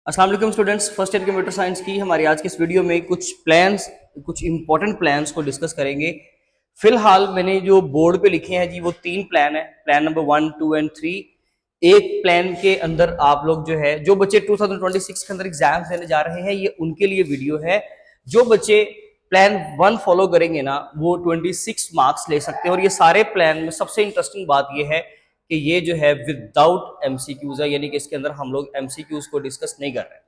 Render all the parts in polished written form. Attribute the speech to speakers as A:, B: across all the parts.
A: अस्सलाम वालेकुम students, first year computer science की हमारी आज की इस वीडियो में कुछ इंपॉर्टेंट प्लान्स को डिस्कस करेंगे। फिलहाल मैंने जो बोर्ड पे लिखे हैं जी वो 3 प्लान है, प्लान नंबर 1, 2 एंड 3। एक प्लान के अंदर आप लोग जो है जो बच्चे 2026 के अंदर एग्जाम्स देने जा रहे हैं ये उनके लिए वीडियो है। जो बच्चे प्लान 1 फॉलो करेंगे ना वो 26 मार्क्स ले सकते हैं। और ये सारे प्लान में सबसे इंटरेस्टिंग बात ये है कि ये जो है विदाउट एमसीक्यूज है, यानी कि इसके अंदर हम लोग एमसीक्यूज को डिस्कस नहीं कर रहे हैं।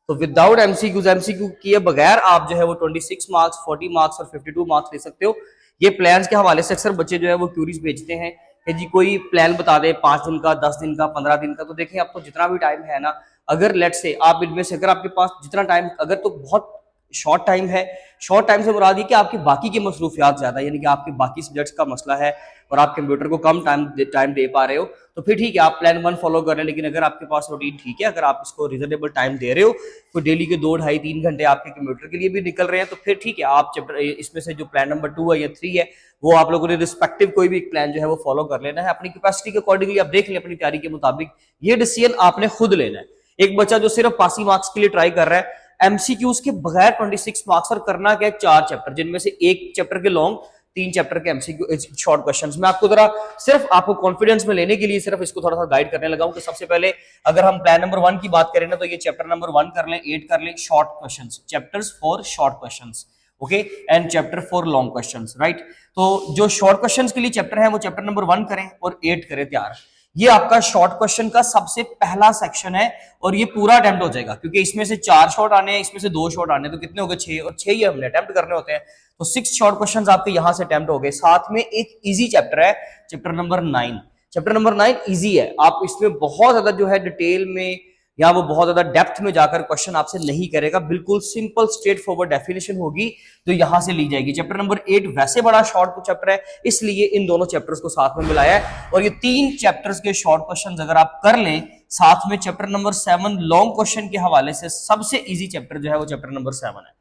A: तो विदाउट एमसीक्यू किए बगैर आप जो है वो 26 मार्क्स, 40 मार्क्स और 52 मार्क्स ले सकते हो। ये प्लान्स के हवाले से अक्सर बच्चे जो है वो क्यूरीज भेजते हैं कि जी कोई प्लान बता दे 5 दिन का, 10 दिन का, 15 दिन का। तो देखिए आपको जितना भी टाइम है ना, अगर लेट से आप इनमें से अगर आपके पास जितना टाइम, अगर तो बहुत शॉर्ट टाइम है, शॉर्ट टाइम से मुराद ये कि आपकी बाकी की मसरूफियात ज्यादा, यानी कि आपके बाकी सब्जेक्ट्स का मसला है और आप कंप्यूटर को कम टाइम दे पा रहे हो, तो फिर ठीक है आप प्लान 1 फॉलो कर रहे हैं। लेकिन अगर आपके पास रूटीन ठीक है, अगर आप इसको रीजनेबल टाइम दे रहे हो, तो डेली के 2, ढाई, 3 घंटे आपके कंप्यूटर के लिए भी निकल रहे हैं, तो फिर ठीक है आप चैप्टर इसमें से जो प्लान नंबर 2 है या 3 है वो आप लोगों ने रिस्पेक्टिव कोई भी प्लान जो है वो फॉलो कर लेना है। अपनी कैपेसिटी के अकॉर्डिंगली आप देख लें, अपनी तैयारी के मुताबिक ये डिसीजन आपने खुद लेना है। एक बच्चा जो सिर्फ पासिंग मार्क्स के लिए ट्राई कर रहा है एमसीक्यूज के बगैर 26 मार्क्स और करना क्या है 4 चैप्टर, जिनमें से एक चैप्टर के लॉन्ग, 3 चैप्टर के एमसीक्यू शॉर्ट क्वेश्चंस। मैं आपको जरा सिर्फ आपको कॉन्फिडेंस में लेने के लिए सिर्फ इसको थोड़ा सा गाइड करने लगा हूं कि सबसे पहले अगर हम प्लान नंबर 1 की बात करें ना, तो ये चैप्टर नंबर 1 कर लें, 8 कर लें short questions, chapters for short questions, okay, and chapter for long questions, right. तो जो शॉर्ट क्वेश्चंस के लिए चैप्टर है वो चैप्टर नंबर 1 करें और 8 करें तैयार। ये आपका शॉर्ट क्वेश्चन का सबसे पहला सेक्शन है और ये पूरा अटेम्प्ट हो जाएगा, क्योंकि इसमें से 4 शॉर्ट आने हैं, इसमें से 2 शॉर्ट आने, तो कितने हो गए 6, और 6 ही हमने अटेम्प्ट करने होते हैं। तो 6 शॉर्ट क्वेश्चंस आपके यहां से अटेम्प्ट हो गए। साथ में एक इजी चैप्टर है, chapter number 9। Chapter number 9 easy है, आप इसमें बहुत ज्यादा जो है डिटेल में या वो बहुत ज्यादा डेप्थ में जाकर क्वेश्चन आपसे नहीं करेगा, बिल्कुल सिंपल स्ट्रेट फॉरवर्ड डेफिनेशन होगी जो यहां से ली जाएगी। चैप्टर नंबर 8 वैसे बड़ा शॉर्ट चैप्टर है, इसलिए इन दोनों चैप्टर्स को साथ में मिलाया है। और ये 3 चैप्टर्स के शॉर्ट क्वेश्चन अगर आप कर लें, साथ में चैप्टर नंबर 7 लॉन्ग क्वेश्चन के हवाले से सबसे इजी चैप्टर जो है वो चैप्टर नंबर 7 है,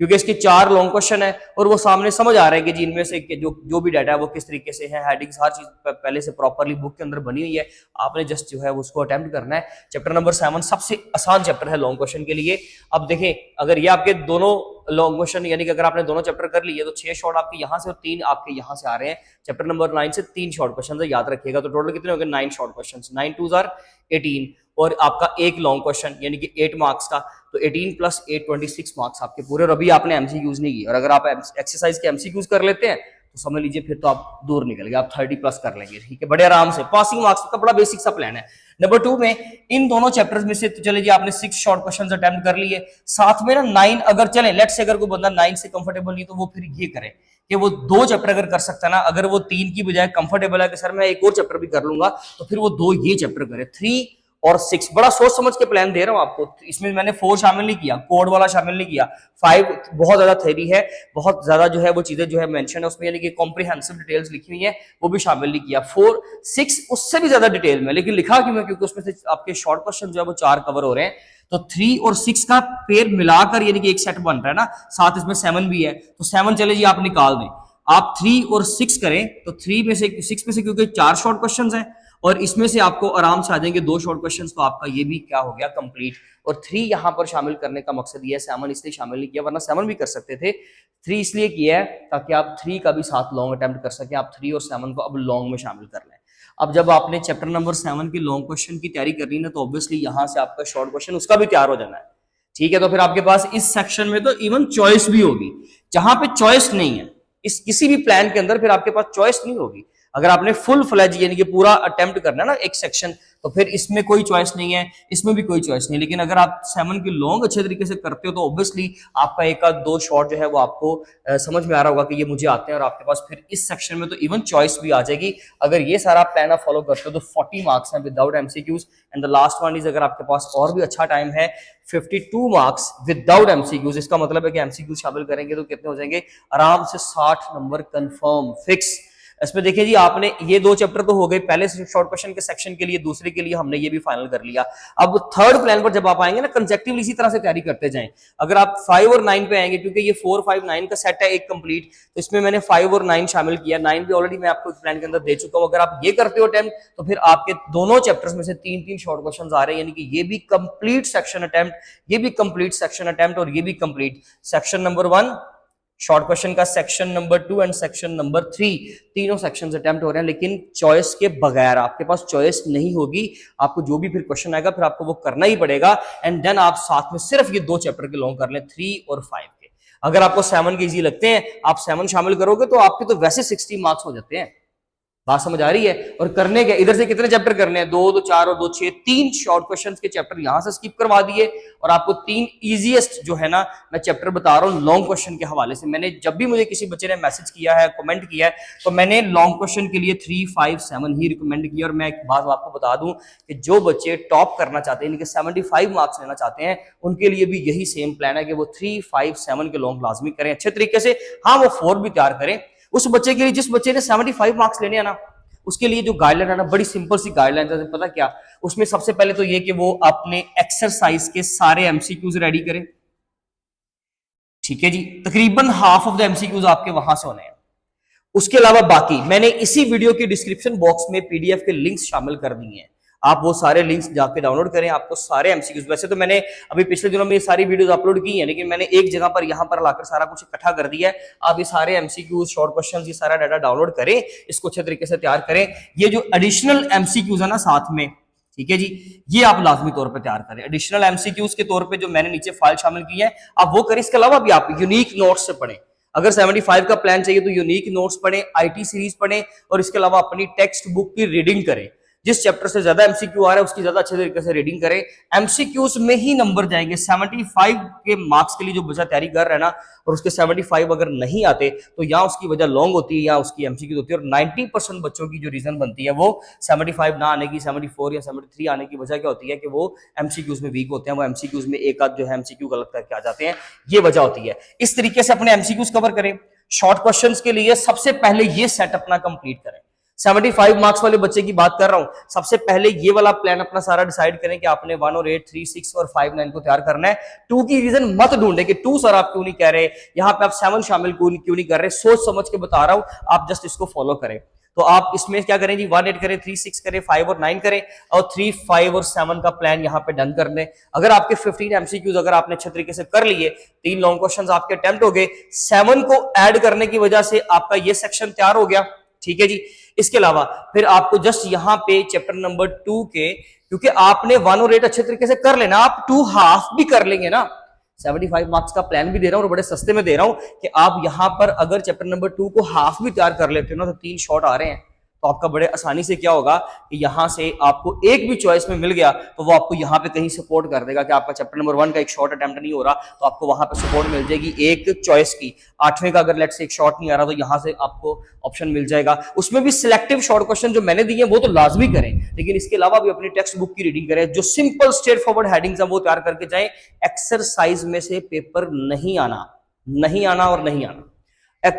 A: क्योंकि इसके 4 लॉन्ग क्वेश्चन है और वो सामने समझ आ रहा है कि जी इनमें से जो भी डाटा है वो किस तरीके से है, हेडिंग्स हर चीज पहले से प्रॉपरली बुक के अंदर बनी हुई है, आपने जस्ट जो है उसको अटेम्प्ट करना है। चैप्टर नंबर 7 सबसे आसान चैप्टर है लॉन्ग क्वेश्चन के लिए। अब देखें, अगर ये आपके दोनों लॉन्ग क्वेश्चन, यानी कि अगर आपने दोनों चैप्टर कर लिए तो 6 शॉर्ट आपके यहाँ से और 3 आपके यहाँ से आ रहे हैं। चैप्टर नंबर 9 से 3 शॉर्ट क्वेश्चन याद रखिएगा, तो टोटल कितने हो गए 9 शॉर्ट क्वेश्चन, 9 2 आर 18, और आपका एक लॉन्ग क्वेश्चन यानी कि 8 मार्क्स का, तो 18 प्लस 8 26 मार्क्स आपके पूरे। और अभी आपने एमसीक्यूज नहीं की, और अगर आप एक्सरसाइज के एमसीक्यूज कर लेते हैं तो समझ लीजिए फिर तो आप दूर निकल गए, आप 30 प्लस कर लेंगे, ठीक है, बड़े आराम से। पासिंग मार्क्स का बड़ा बेसिक सा प्लान है। नंबर 2 में इन दोनों चैप्टर्स में से तो चले जी आपने 6 शॉर्ट क्वेश्चन अटेम्प्ट कर लिए, साथ में ना 9 अगर चले, लेट से अगर कोई बंदा 9 से कंफर्टेबल नहीं तो वो फिर ये करे कि वो 2 चैप्टर अगर कर सकता है ना, अगर वो 3 की बजाय कंफर्टेबल है कि सर मैं एक और चैप्टर भी कर लूंगा, तो फिर वो 2 ये चैप्टर करे, 3 और 6। बड़ा सोच समझ के प्लान दे रहा हूं आपको, इसमें मैंने 4 शामिल नहीं किया, कोड वाला शामिल नहीं किया, 5 बहुत ज्यादा थ्योरी है, बहुत ज्यादा जो है वो चीजें जो है मेंशन है उसमें, यानी कि कॉम्प्रिहेंसिव डिटेल्स लिखी हुई है, वो भी शामिल नहीं किया। 4 6 उससे भी ज्यादा डिटेल में, लेकिन लिखा क्यों है, क्योंकि उसमें से आपके शॉर्ट क्वेश्चन जो है वो 4 कवर हो रहे हैं। तो 3 और 6 का पेयर मिलाकर यानी कि एक सेट बन रहा है ना, साथ इसमें 7 भी है, तो 7 चले जी आप निकाल दें, आप 3 और 6 करें तो 3 में से 6 में से क्योंकि 4 शॉर्ट क्वेश्चंस हैं और इसमें से आपको आराम से आ जाएंगे 2 शॉर्ट क्वेश्चंस, तो आपका ये भी क्या हो गया कंप्लीट। और 3 यहां पर शामिल करने का मकसद ये है, 7 इसलिए शामिल नहीं किया, वरना 7 भी कर सकते थे, 3 इसलिए किया है ताकि आप 3 का भी साथ लॉन्ग अटेम्प्ट कर सकें। आप 3 और 7 को अब लॉन्ग में शामिल कर लें। अब जब आपने चैप्टर नंबर 7 की लॉन्ग क्वेश्चन की तैयारी करनी ना, तो ऑब्वियसली यहां से आपका शॉर्ट क्वेश्चन उसका भी तैयार हो जाना है, ठीक है। तो फिर आपके पास इस सेक्शन में तो इवन चॉइस भी होगी, जहां पे चॉइस नहीं है इस किसी भी प्लान के अंदर, फिर आपके पास चॉइस नहीं होगी। अगर आपने फुल फ्लैज यानी कि पूरा अटेम्प्ट करना है ना एक सेक्शन, तो फिर इसमें कोई चॉइस नहीं है, इसमें भी कोई चॉइस नहीं। लेकिन अगर आप 7 की लॉन्ग अच्छे तरीके से करते हो तो ऑब्वियसली आपका एक आध 2 शॉर्ट जो है वो आपको समझ में आ रहा होगा कि ये मुझे आते हैं, और आपके पास फिर इस सेक्शन में तो इवन चॉइस भी आ जाएगी। अगर ये सारा प्लान आप फॉलो करते हो तो 40 मार्क्स हैं without MCQs. And the last one is, अगर आपके पास और भी अच्छा टाइम है, 52 मार्क्स विदाउट एमसीक्यूज। इसका मतलब है कि एमसीक्यूज शामिल करेंगे तो कितने हो जाएंगे, आराम से 60 नंबर कंफर्म फिक्स। इसमें देखिए जी, आपने ये 2 चैप्टर तो हो गए पहले शॉर्ट क्वेश्चन के सेक्शन के लिए, दूसरे के लिए हमने ये भी फाइनल कर लिया। अब थर्ड प्लान पर जब आप आएंगे ना, कंसेक्टिवली इसी तरह से तैयारी करते जाएं। अगर आप 5 और 9 पे आएंगे, क्योंकि ये 4, 5, 9 का सेट है एक कंप्लीट, तो इसमें मैंने 5 और 9 शामिल किया। 9 भी ऑलरेडी मैं आपको इस प्लान के अंदर दे चुका हूं। अगर आप ये करते हो अटेम्प्ट, तो फिर आपके दोनों चैप्टर्स में से 3-3 शॉर्ट क्वेश्चन आ रहे हैं, यानी कि ये भी कंप्लीट सेक्शन अटेम्प्ट, ये भी कंप्लीट सेक्शन अटेम्प्ट, और ये भी complete section number 1 short question का, section number 2 and section number 3, तीनों सेक्शंस अटेम्प्ट हो रहे हैं, लेकिन चॉइस के बगैर। आपके पास चॉइस नहीं होगी, आपको जो भी फिर क्वेश्चन आएगा फिर आपको वो करना ही पड़ेगा। एंड देन आप साथ में सिर्फ ये 2 चैप्टर के लॉन्ग कर लें, 3 और 5 के। अगर आपको 7 के इजी लगते हैं, आप 7 शामिल करोगे तो आपके तो वैसे 60 मार्क्स हो जाते हैं। बात समझ आ रही है? और करने के इधर से कितने चैप्टर करने हैं? 2, 2, 4 और 2, 6, 3 शॉर्ट क्वेश्चंस के चैप्टर यहां से स्किप करवा दिए, और आपको 3 इजीएस्ट जो है ना मैं चैप्टर बता रहा हूं लॉन्ग क्वेश्चन के हवाले से। मैंने जब भी मुझे किसी बच्चे ने मैसेज किया है, कमेंट किया है, तो मैंने लॉन्ग क्वेश्चन के लिए 3, 5, 7 ही रिकमेंड किया। और मैं एक बात आपको बता दूं कि जो बच्चे टॉप करना चाहते हैं, 75 मार्क्स लेना चाहते हैं, उनके लिए भी यही सेम प्लान है कि वो 3, 5, 7 के लॉन्ग लाजमी करें अच्छे तरीके से। हाँ, वो 4 भी तैयार करें। उस बच्चे के लिए जिस बच्चे ने 75 मार्क्स लेने हैं ना, उसके लिए जो गाइडलाइन है ना, बड़ी सिंपल सी गाइडलाइन है। पता क्या? उसमें सबसे पहले तो ये कि वो अपने एक्सरसाइज के सारे एमसीक्यूज रेडी करें। ठीक है जी, तकरीबन हाफ ऑफ द एमसीक्यूज आपके वहां से होने हैं। उसके अलावा बाकी मैंने इसी वीडियो के डिस्क्रिप्शन बॉक्स में पीडीएफ के लिंक्स शामिल कर दिए हैं, आप वो सारे लिंक्स जाके डाउनलोड करें। आपको सारे एमसीक्यूज, वैसे तो मैंने अभी पिछले दिनों में ये सारी वीडियोस अपलोड की हैं, लेकिन मैंने एक जगह पर यहां पर लाकर सारा कुछ इकट्ठा कर दिया है। आप ये सारे एमसीक्यूज, शॉर्ट क्वेश्चंस, ये सारा डाटा डाउनलोड करें, इसको अच्छे तरीके से तैयार करें। ये जो एडिशनल एमसीक्यूज है ना साथ में, ठीक है जी, ये आप लाजमी तौर पर तैयार करें। एडिशनल एमसीक्यूज के तौर पर जो मैंने नीचे फाइल शामिल की है, आप वो करें। इसके अलावा भी आप यूनिक नोट्स से पढ़ें। अगर 75 का प्लान चाहिए तो यूनिक नोट्स पढ़ें, आईटी सीरीज पढ़ें, और इसके अलावा अपनी टेक्स्ट बुक की रीडिंग करें। जिस चैप्टर से ज्यादा एमसीक्यू आ रहा है उसकी ज्यादा अच्छे तरीके से रीडिंग करें। एमसीक्यूज में ही नंबर जाएंगे। 75 के मार्क्स के लिए जो बच्चा तैयारी कर रहा है ना, और उसके 75 अगर नहीं आते, तो या उसकी वजह लॉन्ग होती है या उसकी एमसीक्यू होती है। और 90% बच्चों की जो रीजन बनती है वो 75 ना आने की, 74 या 73 आने की वजह क्या होती है कि वो एमसीक्यूज में वीक होते हैं। वो एमसीक्यूज में एक आध जो है एमसीक्यू गलत करके आ जाते हैं, ये वजह होती है। इस तरीके से अपने एमसीक्यूज कवर करें। शॉर्ट क्वेश्चंस के लिए सबसे पहले ये सेट अपना कंप्लीट करें। 75 मार्क्स वाले बच्चे की बात कर रहा हूं, सबसे पहले ये वाला प्लान अपना सारा डिसाइड करें कि आपने 1 और 8, 3, 6 और 5, 9 को तैयार करना है। 2 की रीजन मत ढूंढे कि 2 सर आप क्यों नहीं कह रहे, यहां पे आप 7 शामिल क्यों नहीं कर रहे। सोच समझ के बता रहा हूं, आप जस्ट इसको फॉलो करें। तो आप इसमें क्या करें जी, 1, 8 करें, 3, 6 करें, 5 और 9 करें, और 3, 5 और 7 का प्लान यहां पे डन कर दें। अगर आपके 15 एमसीक्यूज अगर आपने अच्छे तरीके से कर लिए, 3 लॉन्ग क्वेश्चंस आपके अटेम्प्ट हो गए, 7 को ऐड करने की वजह से आपका ये सेक्शन तैयार हो गया। ठीक है जी, इसके अलावा फिर आपको जस्ट यहां पे चैप्टर नंबर 2 के, क्योंकि आपने 1 और 8 अच्छे तरीके से कर लेना, आप 2 हाफ भी कर लेंगे ना। 75 मार्क्स का प्लान भी दे रहा हूं और बड़े सस्ते में दे रहा हूं कि आप यहां पर अगर चैप्टर नंबर 2 को हाफ भी तैयार कर लेते हो ना, तो 3 शॉर्ट आ रहे हैं, तो आपका बड़े आसानी से क्या होगा कि यहां से आपको एक भी चॉइस में मिल गया तो वो आपको यहां पे कहीं सपोर्ट कर देगा कि आपका चैप्टर नंबर 1 का एक शॉर्ट अटेम्प्ट नहीं हो रहा, तो आपको वहां पे सपोर्ट मिल जाएगी एक चॉइस की। 8वें का अगर लेट से एक शॉर्ट नहीं आ रहा, तो यहां से आपको ऑप्शन मिल जाएगा। उसमें भी सिलेक्टिव शॉर्ट क्वेश्चन जो मैंने दिए वो तो लाजमी करें, लेकिन इसके अलावा भी अपनी टेक्स्ट बुक की रीडिंग करें। जो सिंपल स्ट्रेट फॉरवर्ड हेडिंग्स है वो तैयार करके जाएं। एक्सरसाइज में से पेपर नहीं आना, नहीं आना और नहीं आना।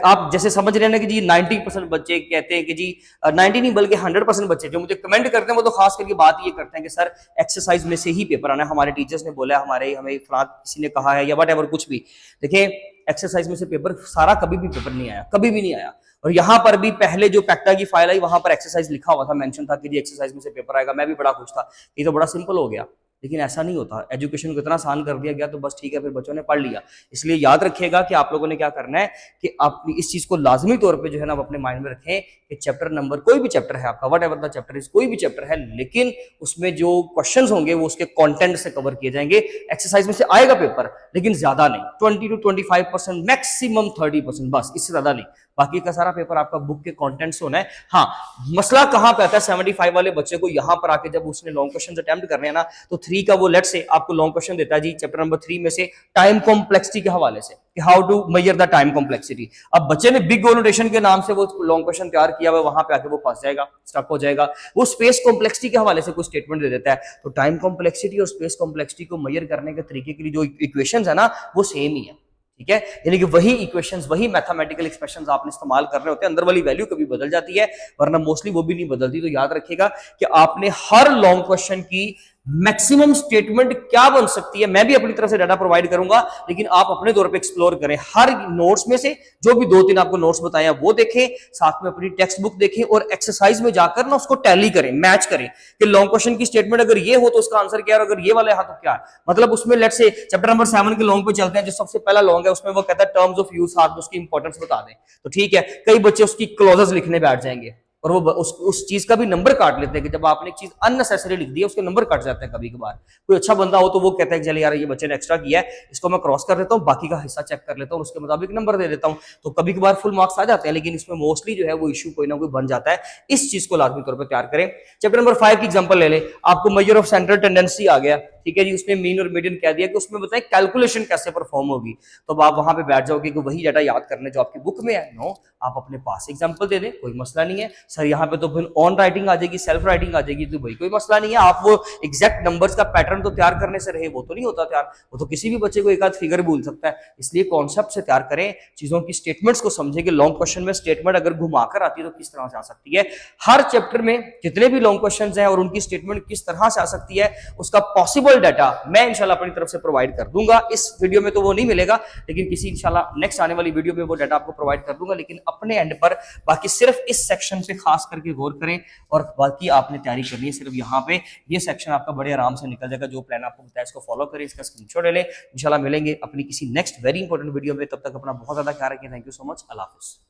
A: आप जैसे समझ रहे हैं ना कि जी 90% बच्चे कहते हैं कि जी 90 नहीं बल्कि 100% बच्चे जो मुझे कमेंट करते हैं वो तो खास करके बात ये करते हैं कि सर एक्सरसाइज में से ही पेपर आना है, हमारे टीचर्स ने बोला है, हमें फलां किसी ने कहा है, या वट एवर कुछ भी। देखिए, एक्सरसाइज में से पेपर सारा कभी भी पेपर नहीं आया, कभी भी नहीं आया। और यहां पर भी पहले जो पैक्टा की फाइल आई वहां पर एक्सरसाइज लिखा हुआ था, मेंशन था कि जी एक्सरसाइज में से पेपर आएगा। मैं भी बड़ा खुश था, ये तो बड़ा सिंपल हो गया, लेकिन ऐसा नहीं होता। एजुकेशन को इतना आसान कर दिया गया तो बस ठीक है, फिर बच्चों ने पढ़ लिया। इसलिए याद रखिएगा कि आप लोगों ने क्या करना है कि आप इस चीज को लाजमी तौर पे जो है ना अपने माइंड में रखें कि चैप्टर नंबर, कोई भी चैप्टर है आपका, what ever the chapter is, कोई भी चैप्टर है, लेकिन उसमें जो क्वेश्चंस होंगे वो उसके कंटेंट से कवर किए जाएंगे। एक्सरसाइज में से आएगा पेपर, लेकिन ज्यादा नहीं, 20 to 25%, मैक्सिमम 30%, बस इससे ज्यादा नहीं। बाकी का सारा पेपर आपका बुक के कंटेंट से होना है। हाँ, मसला कहां पे आता है 75 वाले बच्चे को, यहां पर आके जब उसने लॉन्ग क्वेश्चन अटेम्प्ट करने हैं ना, तो 3 का वो लेट से आपको लॉन्ग क्वेश्चन देता है जी चैप्टर नंबर 3 में से टाइम कॉम्प्लेक्सिटी के हवाले से कि how to measure the time complexity. अब बच्चे ने बिग गोल नोटेशन के नाम से वो लॉन्ग क्वेश्चन तैयार किया हुआ, वहां पे आके वो फंस जाएगा, स्टक हो जाएगा। वो स्पेस कॉम्प्लेक्सिटी के हवाले से कोई स्टेटमेंट दे देता है, तो टाइम कॉम्प्लेक्सिटी और स्पेस कॉम्प्लेक्सिटी को मेजर करने के तरीके के लिए जो इक्वेशंस है ना वो सेम ही है। ठीक है, यानी कि वही इक्वेशंस, वही मैथमेटिकल एक्सप्रेशंस आपने इस्तेमाल कर रहे होते हैं, अंदर वाली वैल्यू कभी बदल जाती है, वरना मोस्टली वो भी नहीं बदलती। तो याद रखिएगा कि आपने हर लॉन्ग क्वेश्चन की मैक्सिमम स्टेटमेंट क्या बन सकती है, मैं भी अपनी तरफ से डाटा प्रोवाइड करूंगा, लेकिन आप अपने तौर पे एक्सप्लोर करें। हर नोट्स में से जो भी 2-3 आपको नोट्स बताए हैं वो देखें, साथ में अपनी टेक्स्ट बुक देखें और एक्सरसाइज में जाकर ना उसको टैली करें, मैच करें कि लॉन्ग क्वेश्चन की स्टेटमेंट अगर ये हो तो उसका आंसर क्या है, और अगर ये वाला है तो क्या है। मतलब उसमें लेट्स से चैप्टर नंबर 7 के लॉन्ग पे चलते हैं, जो सबसे पहला लॉन्ग है उसमें वो कहता है टर्म्स ऑफ यूज, साथ में उसकी इंपॉर्टेंस बता दें। तो ठीक है, कई बच्चे उसकी क्लॉजेस लिखने बैठ जाएंगे और वो उस चीज का भी नंबर काट लेते हैं कि जब आपने एक चीज अननेसेसरी लिख दी है उसके नंबर कट जाते हैं। कभी कभार कोई अच्छा बंदा हो तो वो कहता है चल यार ये बच्चे ने एक्स्ट्रा किया है, इसको मैं क्रॉस कर लेता हूँ, बाकी का हिस्सा चेक कर लेता हूँ, उसके मुताबिक नंबर दे देता हूँ। तो कभी कभार फुल मार्क्स आ जाते हैं, लेकिन इसमें मोस्टली जो है वो इशू कोई ना कोई बन जाता है। इस चीज को लाजमी तौर पर तैयार करें। चैप्टर नंबर 5 की एग्जाम्पल ले ले, आपको मेजर ऑफ सेंट्रल टेंडेंसी आ गया, ठीक है जी, उसमें मीन और मीडियन कह दिया कि उसमें बताएं कैलकुलेशन कैसे परफॉर्म होगी। तो आप वहां पे बैठ जाओगे कि वही डाटा याद करने जो आपकी बुक में है। नो, आप अपने पास एग्जांपल दे दें, कोई मसला नहीं है। सर यहाँ पे तो फिर ऑन राइटिंग आ जाएगी, सेल्फ राइटिंग आ जाएगी, तो भाई कोई मसला नहीं है। आप वो एग्जैक्ट नंबर्स का पैटर्न तो तैयार करने से रहे, वो तो नहीं होता तैयार, वो तो किसी भी बच्चे को एक आध फिगर भूल सकता है। इसलिए कॉन्सेप्ट से तैयार करें, चीजों की स्टेटमेंट्स को समझें कि लॉन्ग क्वेश्चन में स्टेटमेंट अगर घुमाकर आती है तो किस तरह से आ सकती है। हर चैप्टर में जितने भी लॉन्ग क्वेश्चन हैं और उनकी स्टेटमेंट किस तरह से आ सकती है, उसका पॉसिबल डाटा मैं इंशाल्लाह अपनी तरफ से प्रोवाइड कर दूंगा। इस वीडियो में तो वो नहीं मिलेगा, लेकिन किसी इंशाल्लाह नेक्स्ट आने वाली वीडियो में वो डाटा आपको प्रोवाइड कर दूंगा, लेकिन अपने एंड पर बाकी सिर्फ इस सेक्शन पे खास करके गौर करें और बाकी आपने तैयारी करनी है सिर्फ यहाँ पे। ये सेक्शन आपका बड़े आराम से निकल जाएगा। जो प्लान आपको बताया इसको फॉलो करें, इसका स्क्रीनशॉट ले लें। इंशाल्लाह मिलेंगे अपनी किसी नेक्स्ट वेरी इंपॉर्टेंट वीडियो में, तब तक अपना बहुत ज्यादा ख्याल रखें। थैंक यू सो मच, अल्लाह हाफिज़।